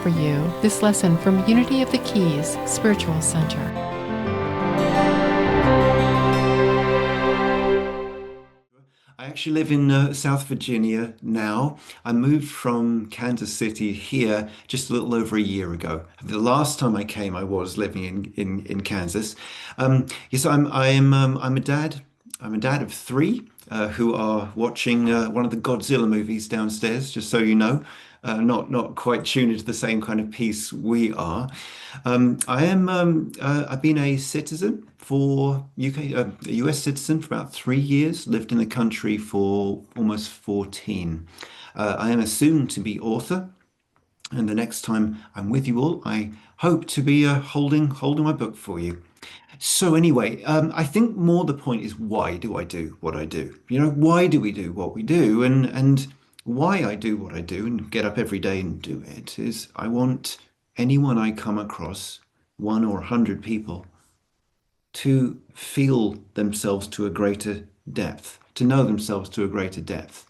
for you this lesson from Unity of the Keys Spiritual Center. I actually live in South Virginia now. I moved from Kansas City here just a little over a year ago. The last time I came, I was living in Kansas. Yes, I'm a dad. I'm a dad of three who are watching one of the Godzilla movies downstairs. Just so you know, not quite tuned into the same kind of piece we are. I've been a citizen for UK, a US citizen for about 3 years, lived in the country for almost 14. I am a soon-to-be author, and the next time I'm with you all, I hope to be holding my book for you. So anyway, I think more the point is why do I do what I do? You know, why do we do what we do? And why I do what I do and get up every day and do it is I want anyone I come across, one or 100 people, to feel themselves to a greater depth, to know themselves to a greater depth,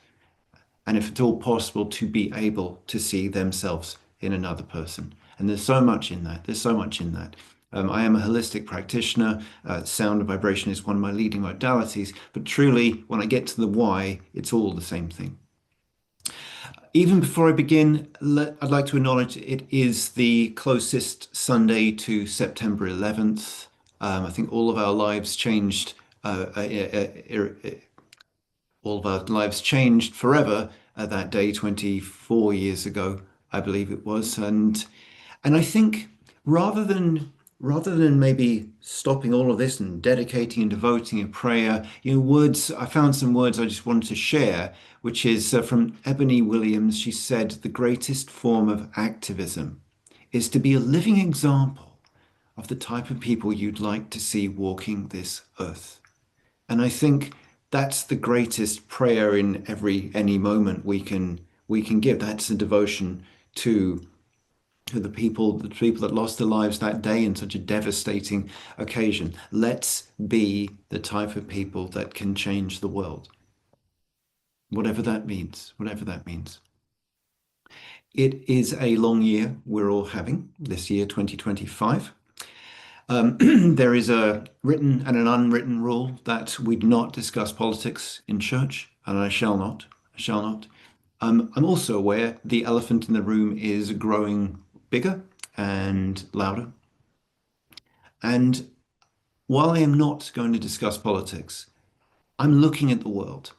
and if at all possible, to be able to see themselves in another person. And there's so much in that. There's so much in that. I am a holistic practitioner. Sound and vibration is one of my leading modalities. But truly, when I get to the why, it's all the same thing. Even before I begin, I'd like to acknowledge it is the closest Sunday to September 11th. I think all of our lives changed all of our lives changed forever that day 24 years ago, I believe it was. And I think rather than rather than maybe stopping all of this and dedicating and devoting a prayer, words, I found some words I just wanted to share, which is from Ebony Williams. She said, the greatest form of activism is to be a living example of the type of people you'd like to see walking this earth. And I think that's the greatest prayer in any moment we can give. That's a devotion to the people that lost their lives that day in such a devastating occasion. Let's be the type of people that can change the world, whatever that means, whatever that means. It is a long year we're all having this year, 2025. There is a written and an unwritten rule that we do not discuss politics in church, and I shall not. I shall not. I'm also aware the elephant in the room is growing bigger and louder. And while I am not going to discuss politics, I'm looking at the world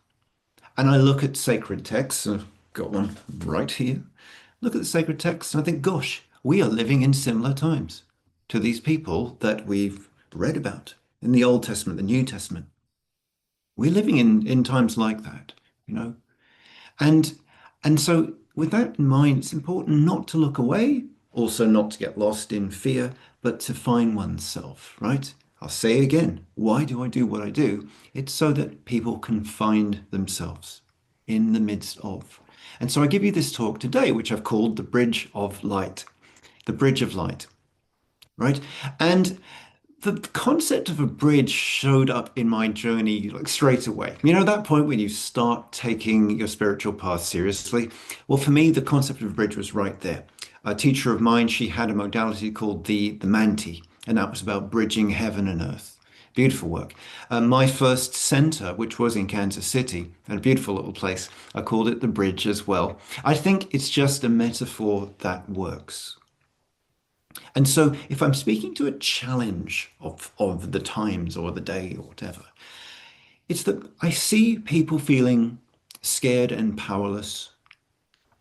and I look at sacred texts. I've got one right here. Look at the sacred texts and I think, gosh, we are living in similar times to these people that we've read about in the Old Testament, the New Testament. We're living in times like that, you know. And and so with that in mind, it's important not to look away, also not to get lost in fear, but to find oneself, right? I'll say again, why do I do what I do? It's so that people can find themselves in the midst of. And so I give you this talk today, which I've called the Bridge of Light. The Bridge of Light, right? And the concept of a bridge showed up in my journey like straight away. You know, that point when you start taking your spiritual path seriously. Well, for me, the concept of a bridge was right there. A teacher of mine, she had a modality called the Manti, and that was about bridging heaven and earth. Beautiful work. My first center, which was in Kansas City, a beautiful little place, I called it the bridge as well. I think it's just a metaphor that works. And so if I'm speaking to a challenge of the times or the day or whatever, it's that I see people feeling scared and powerless.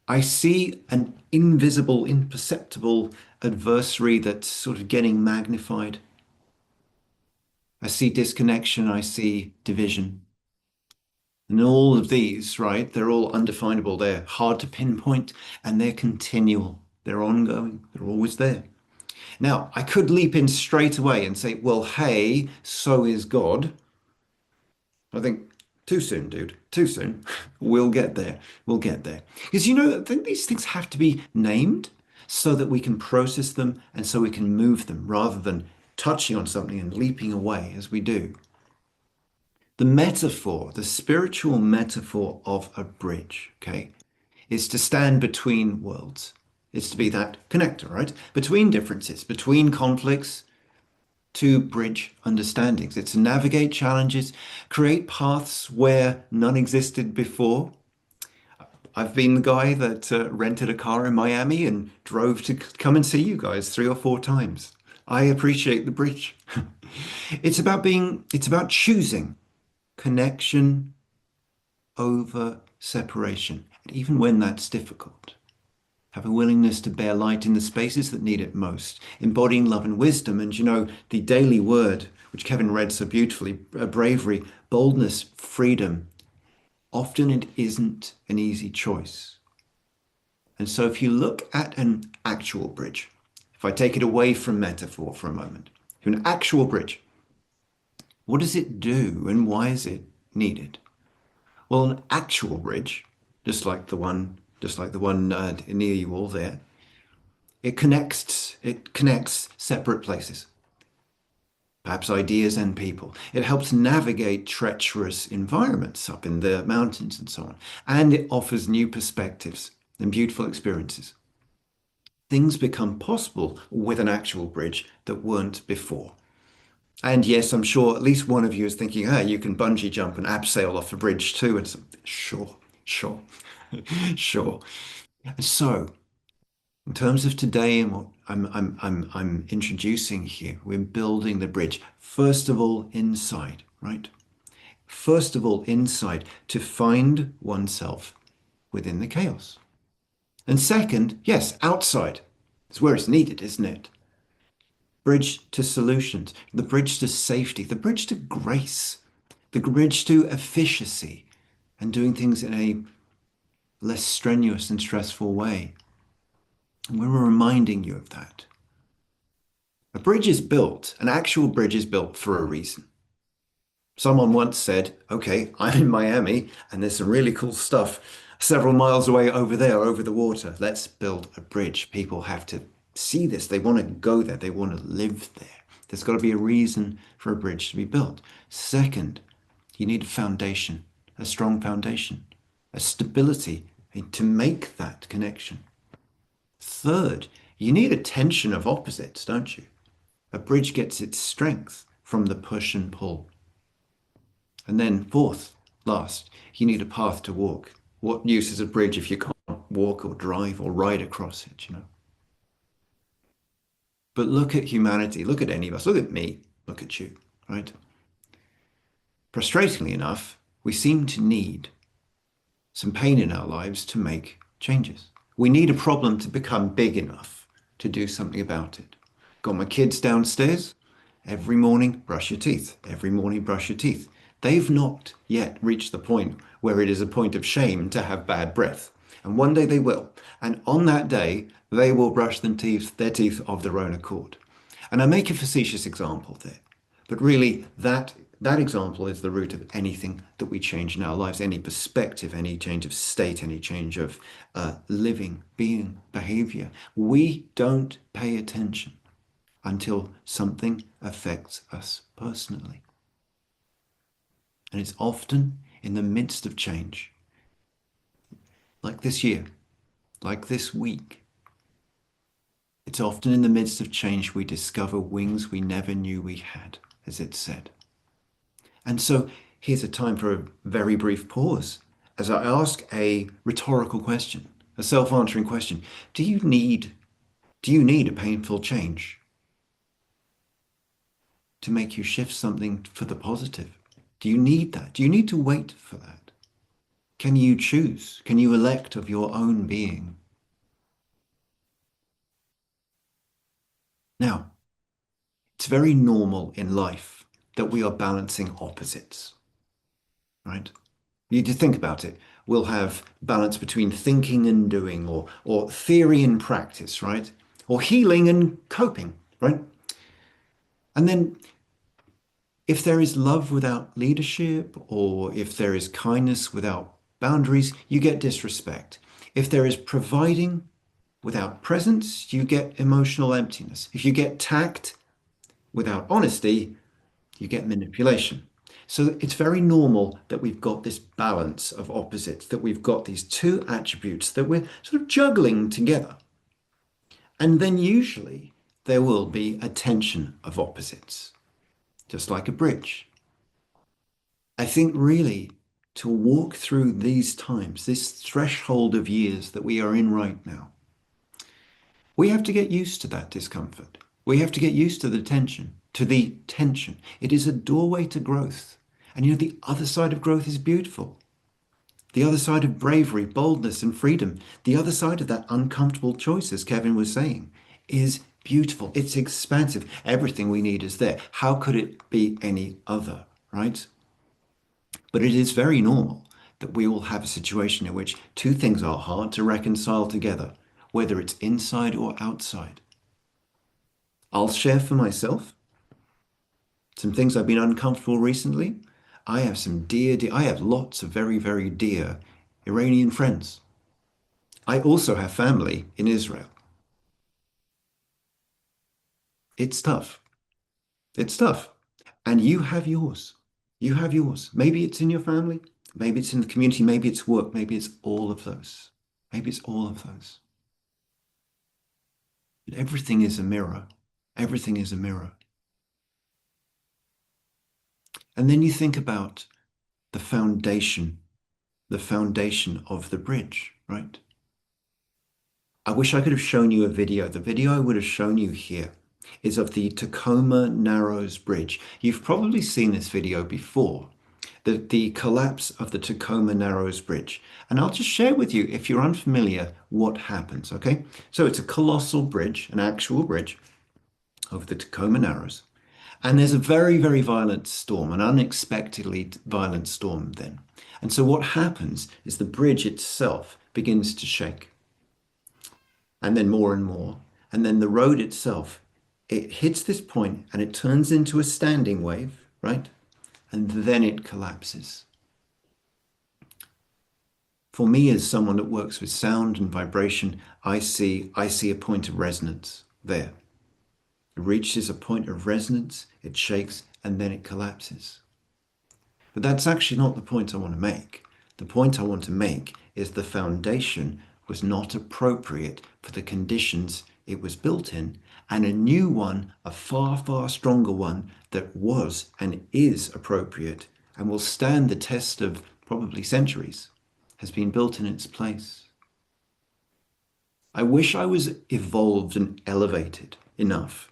I see an invisible, imperceptible adversary that's sort of getting magnified. I see disconnection, I see division. And all of these, right, they're all undefinable. They're hard to pinpoint and they're continual. They're ongoing. They're always there. Now, I could leap in straight away and say, well, hey, so is God. I think too soon, dude, too soon. We'll get there. We'll get there. Because, I think these things have to be named so that we can process them and so we can move them rather than touching on something and leaping away as we do. The metaphor, the spiritual metaphor of a bridge, okay, is to stand between worlds. It's to be that connector, right? Between differences, between conflicts, to bridge understandings. It's to navigate challenges, create paths where none existed before. I've been the guy that rented a car in Miami and drove to come and see you guys 3 or 4 times. I appreciate the bridge. It's about choosing connection over separation, and even when that's difficult. Have a willingness to bear light in the spaces that need it most, embodying love and wisdom. And the daily word, which Kevin read so beautifully, bravery, boldness, freedom, often it isn't an easy choice. And so if you look at an actual bridge, if I take it away from metaphor for a moment, an actual bridge, what does it do and why is it needed? Well, an actual bridge, just like the one near you all there, it connects separate places, perhaps ideas and people. It helps navigate treacherous environments up in the mountains and so on. And it offers new perspectives and beautiful experiences. Things become possible with an actual bridge that weren't before. And yes, I'm sure at least one of you is thinking, ah, you can bungee jump and abseil off the bridge too. And so, sure, sure, sure. So, in terms of today and what I'm introducing here, we're building the bridge. First of all, inside, right? First of all, inside to find oneself within the chaos. And second, yes, outside. It's where it's needed, isn't it? Bridge to solutions, the bridge to safety, the bridge to grace, the bridge to efficiency and doing things in a less strenuous and stressful way. And we're reminding you of that. A bridge is built, an actual bridge is built for a reason. Someone once said, okay, I'm in Miami and there's some really cool stuff several miles away over there, over the water. Let's build a bridge. People have to see this. They want to go there. They want to live there. There's got to be a reason for a bridge to be built. Second, you need a foundation, a strong foundation, a stability to make that connection. Third, you need a tension of opposites, don't you? A bridge gets its strength from the push and pull. And then fourth, last, you need a path to walk. What use is a bridge if you can't walk or drive or ride across it? But look at humanity, look at any of us, look at me, look at you, right? Frustratingly enough, we seem to need some pain in our lives to make changes. We need a problem to become big enough to do something about it. Got my kids downstairs. Every morning, brush your teeth. Every morning, brush your teeth. They've not yet reached the point where it is a point of shame to have bad breath. And one day they will. And on that day, they will brush their teeth of their own accord. And I make a facetious example there. But really, that example is the root of anything that we change in our lives, any perspective, any change of state, any change of living, being, behavior. We don't pay attention until something affects us personally. And it's often in the midst of change, like this year, like this week. It's often in the midst of change we discover wings we never knew we had, as it said. And so here's a time for a very brief pause as I ask a rhetorical question, a self-answering question. Do you need a painful change to make you shift something for the positive? Do you need that? Do you need to wait for that? Can you choose? Can you elect of your own being? Now, it's very normal in life that we are balancing opposites, right? You just think about it. We'll have balance between thinking and doing, or theory and practice, right? Or healing and coping, right? And then if there is love without leadership, or if there is kindness without boundaries, you get disrespect. If there is providing without presence, you get emotional emptiness. If you get tact without honesty, you get manipulation. So it's very normal that we've got this balance of opposites, that we've got these two attributes that we're sort of juggling together. And then usually there will be a tension of opposites, just like a bridge. I think really to walk through these times, this threshold of years that we are in right now, we have to get used to that discomfort. We have to get used to the tension, to the tension. It is a doorway to growth. And you know, the other side of growth is beautiful. The other side of bravery, boldness, and freedom, the other side of that uncomfortable choice, as Kevin was saying, is beautiful. It's expansive. Everything we need is there. How could it be any other, right? But it is very normal that we all have a situation in which two things are hard to reconcile together, whether it's inside or outside. I'll share for myself some things I've been uncomfortable recently. I have some I have lots of very, very dear Iranian friends. I also have family in Israel. It's tough. It's tough. And you have yours. You have yours. Maybe it's in your family. Maybe it's in the community. Maybe it's work. Maybe it's all of those. Maybe it's all of those. But everything is a mirror. Everything is a mirror. And then you think about the foundation of the bridge, right? I wish I could have shown you a video. The video I would have shown you here is of the Tacoma Narrows Bridge. You've probably seen this video before, the collapse of the Tacoma Narrows Bridge. And I'll just share with you, if you're unfamiliar, what happens, okay? So it's a colossal bridge, an actual bridge over the Tacoma Narrows. And there's a very, very violent storm, an unexpectedly violent storm then. And so what happens is the bridge itself begins to shake, and then more and more. And then the road itself, it hits this point and it turns into a standing wave, right? And then it collapses. For me, as someone that works with sound and vibration, I see a point of resonance there. It reaches a point of resonance, it shakes, and then it collapses. But that's actually not the point I want to make. The point I want to make is the foundation was not appropriate for the conditions it was built in, and a new one, a far, far stronger one that was and is appropriate and will stand the test of probably centuries, has been built in its place. I wish I was evolved and elevated enough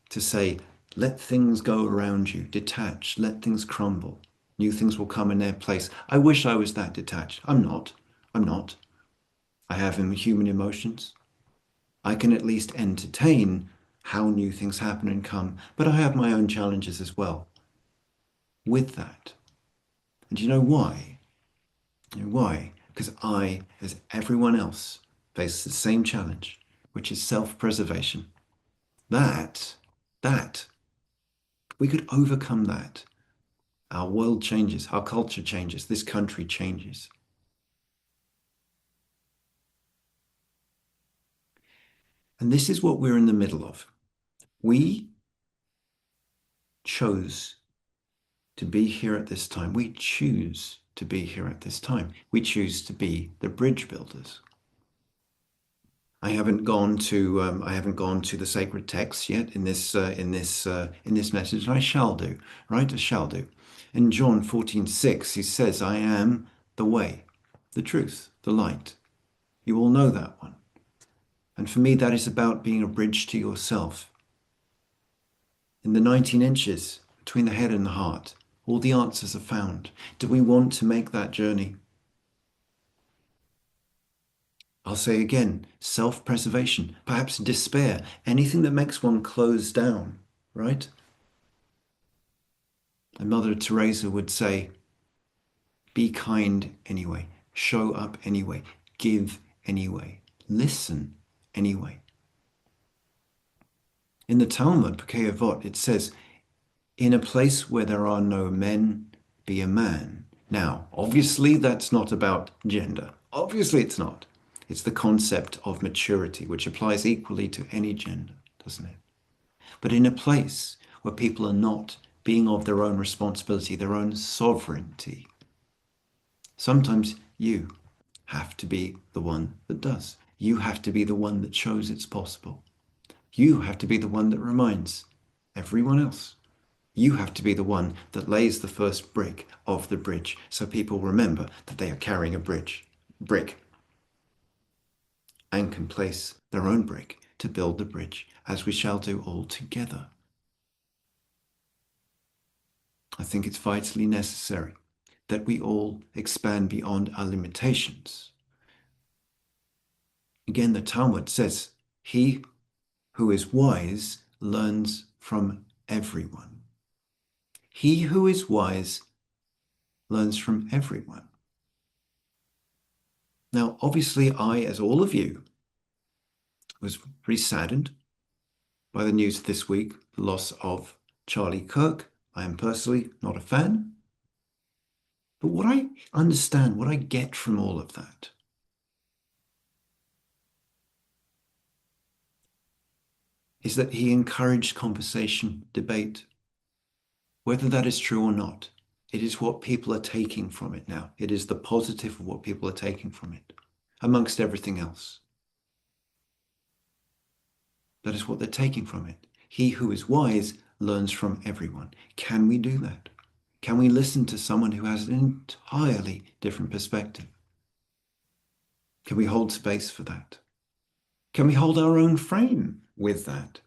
to say, let things go around you, detach, let things crumble. New things will come in their place. I wish I was that detached. I'm not. I'm not. I have human emotions. I can at least entertain how new things happen and come, but I have my own challenges as well with that. And do you know why? You know why? Because I, as everyone else, face the same challenge, which is self-preservation. That, we could overcome that. Our world changes, our culture changes, this country changes. And this is what we're in the middle of. We chose to be here at this time. We choose to be here at this time. We choose to be the bridge builders. I haven't gone to the sacred texts yet in this message, and I shall do, right? I shall do. In John 14:6, he says, "I am the way, the truth, the light." You all know that one. And for me, that is about being a bridge to yourself. In the 19 inches between the head and the heart, all the answers are found. Do we want to make that journey? I'll say again, self-preservation, perhaps despair, anything that makes one close down, right? And Mother Teresa would say, be kind anyway, show up anyway, give anyway, listen anyway. In the Talmud, Pirkei Avot, it says, in a place where there are no men, be a man. Now, obviously, that's not about gender. Obviously, it's not. It's the concept of maturity, which applies equally to any gender, doesn't it? But in a place where people are not being of their own responsibility, their own sovereignty, sometimes you have to be the one that does. You have to be the one that shows it's possible. You have to be the one that reminds everyone else. You have to be the one that lays the first brick of the bridge so people remember that they are carrying a brick, and can place their own brick to build the bridge, as we shall do all together. I think it's vitally necessary that we all expand beyond our limitations. Again, the Talmud says, he who is wise learns from everyone. He who is wise learns from everyone. Now, obviously, I, as all of you, was pretty saddened by the news this week, the loss of Charlie Kirk. I am personally not a fan. But what I understand, what I get from all of that, is that he encouraged conversation, debate. Whether that is true or not, it is what people are taking from it now. It is the positive of what people are taking from it, amongst everything else. That is what they're taking from it. He who is wise learns from everyone. Can we do that? Can we listen to someone who has an entirely different perspective? Can we hold space for that? Can we hold our own frame with that?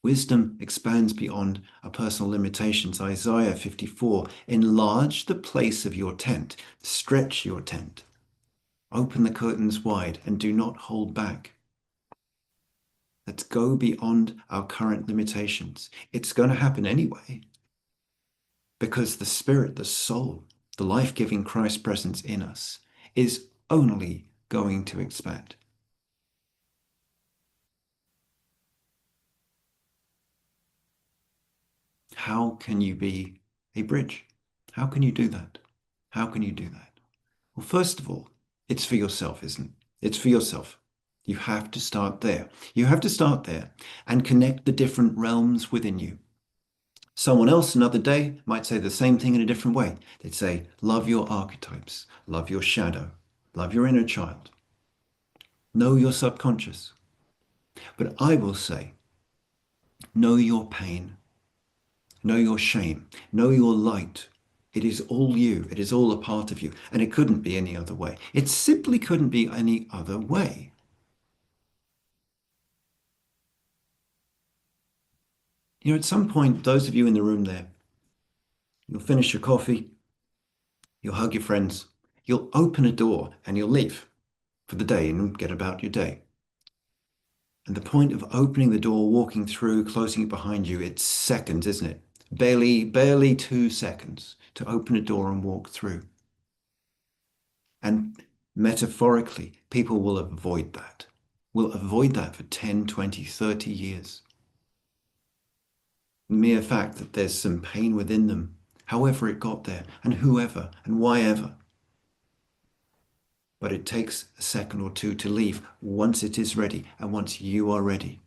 Wisdom expands beyond our personal limitations. Isaiah 54, enlarge the place of your tent, stretch your tent, open the curtains wide and do not hold back. Let's go beyond our current limitations. It's going to happen anyway, because the spirit, the soul, the life-giving Christ presence in us is only going to expand. How can you be a bridge? How can you do that? How can you do that? Well, first of all, it's for yourself, isn't it? It's for yourself. You have to start there. You have to start there and connect the different realms within you. Someone else another day might say the same thing in a different way. They'd say, love your archetypes, love your shadow, love your inner child, know your subconscious. But I will say, know your pain, know your shame, know your light. It is all you. It is all a part of you. And it couldn't be any other way. It simply couldn't be any other way. You know, at some point, those of you in the room there, you'll finish your coffee, you'll hug your friends, you'll open a door and you'll leave for the day and get about your day. And the point of opening the door, walking through, closing it behind you, it's seconds, isn't it? Barely 2 seconds to open a door and walk through. And metaphorically, people will avoid that. Will avoid that for 10, 20, 30 years. The mere fact that there's some pain within them, however it got there, and whoever, and why ever. But it takes a second or two to leave once it is ready and once you are ready.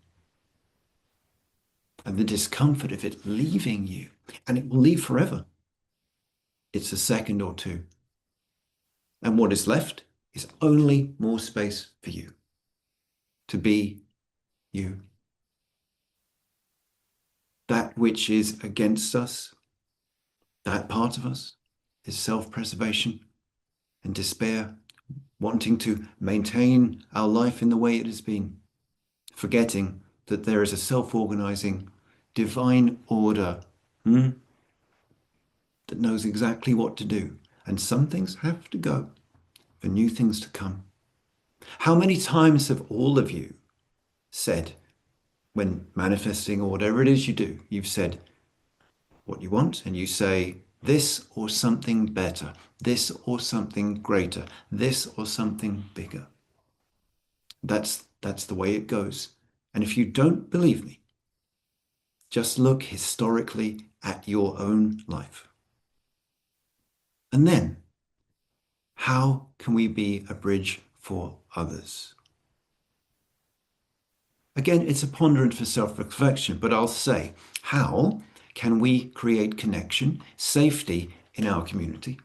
And the discomfort of it leaving you, and it will leave forever. It's a second or two. And what is left is only more space for you to be you. That which is against us, that part of us, is self-preservation and despair, wanting to maintain our life in the way it has been, forgetting that there is a self-organizing divine order that knows exactly what to do. And some things have to go for new things to come. How many times have all of you said, when manifesting or whatever it is you do, you've said what you want and you say this or something better, this or something greater, this or something bigger. That's the way it goes. And if you don't believe me, just look historically at your own life. And then, how can we be a bridge for others? Again, it's a ponderance for self-reflection, but I'll say, how can we create connection, safety in our community?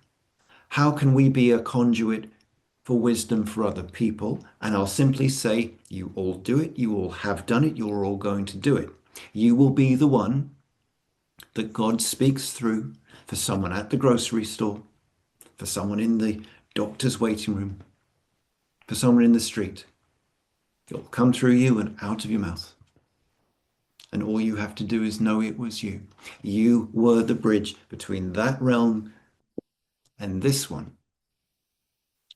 How can we be a conduit for wisdom for other people, and I'll simply say, you all do it, you all have done it, you're all going to do it. You will be the one that God speaks through for someone at the grocery store, for someone in the doctor's waiting room, for someone in the street. It'll come through you and out of your mouth. And all you have to do is know it was you. You were the bridge between that realm and this one.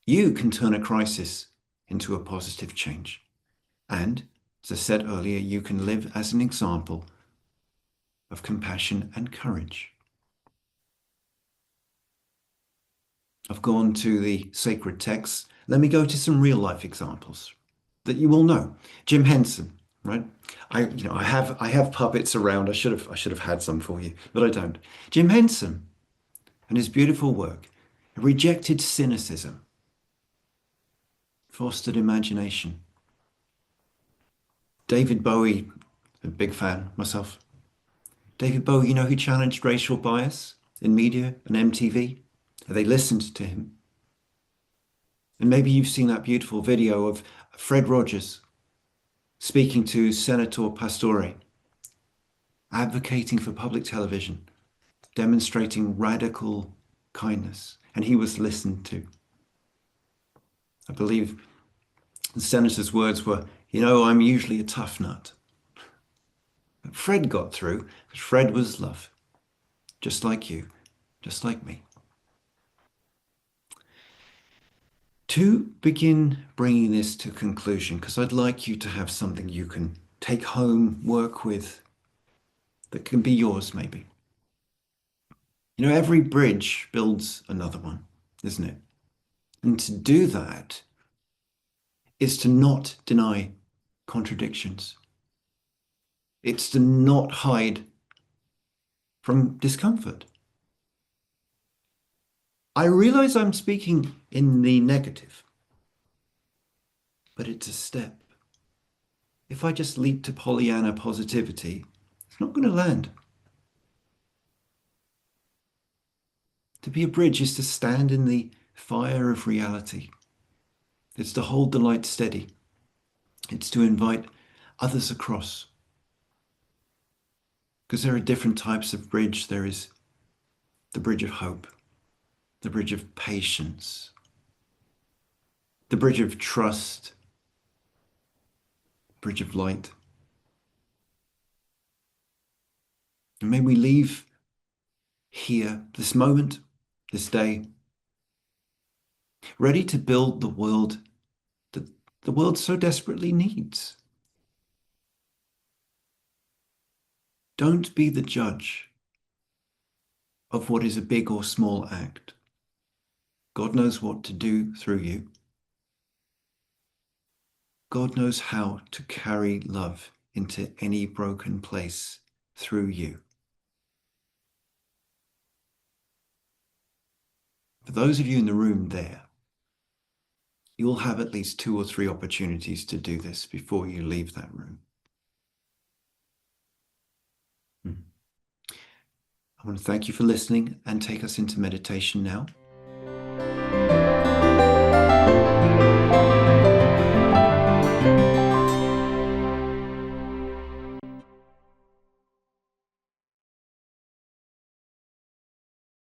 You can turn a crisis into a positive change. And, as I said earlier, you can live as an example of compassion and courage. I've gone to the sacred texts. Let me go to some real life examples that you all know. Jim Henson, right? I have puppets around. I should have had some for you, but I don't. Jim Henson and his beautiful work rejected cynicism, fostered imagination. David Bowie, a big fan myself. David Bowie, he challenged racial bias in media and MTV. They listened to him. And maybe you've seen that beautiful video of Fred Rogers speaking to Senator Pastore, advocating for public television, demonstrating radical kindness. And he was listened to. I believe the senator's words were, I'm usually a tough nut. But Fred got through because Fred was love, just like you, just like me. To begin bringing this to conclusion, because I'd like you to have something you can take home, work with, that can be yours maybe. Every bridge builds another one, isn't it? And to do that is to not deny contradictions. It's to not hide from discomfort. I realize I'm speaking in the negative, but it's a step. If I just leap to Pollyanna positivity, it's not going to land. To be a bridge is to stand in the fire of reality. It's to hold the light steady. It's to invite others across. Because there are different types of bridge. There is the bridge of hope, the bridge of patience, the bridge of trust, bridge of light. And may we leave here, this moment, this day, ready to build the world that the world so desperately needs. Don't be the judge of what is a big or small act. God knows what to do through you. God knows how to carry love into any broken place through you. For those of you in the room there, you will have at least 2 or 3 opportunities to do this before you leave that room. I want to thank you for listening and take us into meditation now.